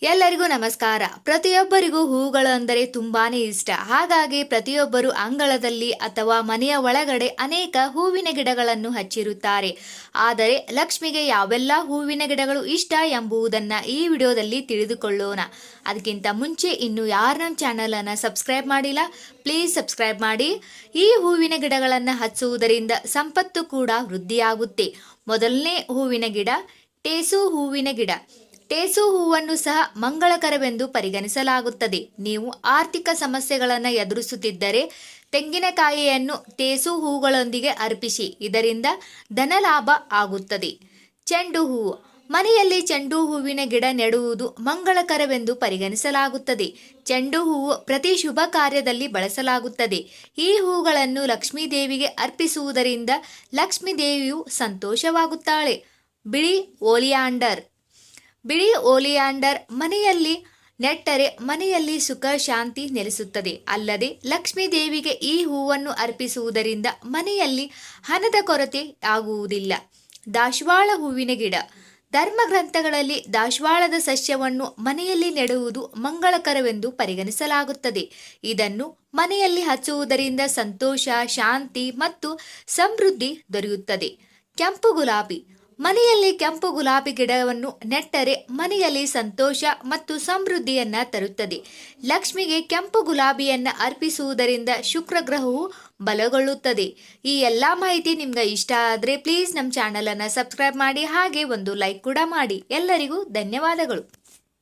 ಎಲ್ಲರಿಗೂ ನಮಸ್ಕಾರ. ಪ್ರತಿಯೊಬ್ಬರಿಗೂ ಹೂಗಳು ಅಂದರೆ ತುಂಬಾನೇ ಇಷ್ಟ. ಹಾಗಾಗಿ ಪ್ರತಿಯೊಬ್ಬರು ಅಂಗಳದಲ್ಲಿ ಅಥವಾ ಮನೆಯ ಒಳಗಡೆ ಅನೇಕ ಹೂವಿನ ಗಿಡಗಳನ್ನು ಹಚ್ಚಿರುತ್ತಾರೆ. ಆದರೆ ಲಕ್ಷ್ಮಿಗೆ ಯಾವೆಲ್ಲ ಹೂವಿನ ಗಿಡಗಳು ಇಷ್ಟ ಎಂಬುದನ್ನ ಈ ವಿಡಿಯೋದಲ್ಲಿ ತಿಳಿದುಕೊಳ್ಳೋಣ. ಅದಕ್ಕಿಂತ ಮುಂಚೆ ಇನ್ನು ಯಾರು ನಮ್ಮ ಚಾನಲ್ ಅನ್ನು ಸಬ್ಸ್ಕ್ರೈಬ್ ಮಾಡಿಲ್ಲ, ಪ್ಲೀಸ್ ಸಬ್ಸ್ಕ್ರೈಬ್ ಮಾಡಿ. ಈ ಹೂವಿನ ಗಿಡಗಳನ್ನು ಹಚ್ಚುವುದರಿಂದ ಸಂಪತ್ತು ಕೂಡ ವೃದ್ಧಿಯಾಗುತ್ತೆ. ಮೊದಲನೇ ಹೂವಿನ ಗಿಡ ಟೇಸು ಹೂವಿನ ಗಿಡ. ಟೇಸು ಹೂವನ್ನು ಸಹ ಮಂಗಳಕರವೆಂದು ಪರಿಗಣಿಸಲಾಗುತ್ತದೆ. ನೀವು ಆರ್ಥಿಕ ಸಮಸ್ಯೆಗಳನ್ನು ಎದುರಿಸುತ್ತಿದ್ದರೆ ತೆಂಗಿನಕಾಯಿಯನ್ನು ಟೇಸು ಹೂಗಳೊಂದಿಗೆ ಅರ್ಪಿಸಿ, ಇದರಿಂದ ಧನಲಾಭ ಆಗುತ್ತದೆ. ಚೆಂಡು ಹೂವು. ಮನೆಯಲ್ಲಿ ಚೆಂಡು ಹೂವಿನ ಗಿಡ ನೆಡುವುದು ಮಂಗಳಕರವೆಂದು ಪರಿಗಣಿಸಲಾಗುತ್ತದೆ. ಚೆಂಡು ಹೂವು ಪ್ರತಿ ಶುಭ ಕಾರ್ಯದಲ್ಲಿ ಬಳಸಲಾಗುತ್ತದೆ. ಈ ಹೂಗಳನ್ನು ಲಕ್ಷ್ಮೀ ದೇವಿಗೆ ಅರ್ಪಿಸುವುದರಿಂದ ಲಕ್ಷ್ಮೀ ದೇವಿಯು ಸಂತೋಷವಾಗುತ್ತಾಳೆ. ಬಿಳಿ ಓಲಿಯಾಂಡರ್. ಬಿಳಿ ಓಲಿಯಾಂಡರ್ ಮನೆಯಲ್ಲಿ ನೆಟ್ಟರೆ ಮನೆಯಲ್ಲಿ ಸುಖ ಶಾಂತಿ ನೆಲೆಸುತ್ತದೆ. ಅಲ್ಲದೆ ಲಕ್ಷ್ಮೀ ದೇವಿಗೆ ಈ ಹೂವನ್ನು ಅರ್ಪಿಸುವುದರಿಂದ ಮನೆಯಲ್ಲಿ ಹಣದ ಕೊರತೆ ಆಗುವುದಿಲ್ಲ. ದಾಸವಾಳ ಹೂವಿನ ಗಿಡ. ಧರ್ಮಗ್ರಂಥಗಳಲ್ಲಿ ದಾಸವಾಳದ ಸಸ್ಯವನ್ನು ಮನೆಯಲ್ಲಿ ನೆಡುವುದು ಮಂಗಳಕರವೆಂದು ಪರಿಗಣಿಸಲಾಗುತ್ತದೆ. ಇದನ್ನು ಮನೆಯಲ್ಲಿ ಹಚ್ಚುವುದರಿಂದ ಸಂತೋಷ, ಶಾಂತಿ ಮತ್ತು ಸಮೃದ್ಧಿ ದೊರೆಯುತ್ತದೆ. ಕೆಂಪು ಗುಲಾಬಿ. ಮನೆಯಲ್ಲಿ ಕೆಂಪು ಗುಲಾಬಿ ಗಿಡವನ್ನು ನೆಟ್ಟರೆ ಮನೆಯಲ್ಲಿ ಸಂತೋಷ ಮತ್ತು ಸಮೃದ್ಧಿಯನ್ನ ತರುತ್ತದೆ. ಲಕ್ಷ್ಮಿಗೆ ಕೆಂಪು ಗುಲಾಬಿಯನ್ನ ಅರ್ಪಿಸುವುದರಿಂದ ಶುಕ್ರ ಗ್ರಹವು ಬಲಗೊಳ್ಳುತ್ತದೆ. ಈ ಎಲ್ಲ ಮಾಹಿತಿ ನಿಮ್ಗೆ ಇಷ್ಟ ಆದರೆ ಪ್ಲೀಸ್ ನಮ್ಮ ಚಾನಲ್ ಅನ್ನು ಸಬ್ಸ್ಕ್ರೈಬ್ ಮಾಡಿ, ಹಾಗೆ ಒಂದು ಲೈಕ್ ಕೂಡ ಮಾಡಿ. ಎಲ್ಲರಿಗೂ ಧನ್ಯವಾದಗಳು.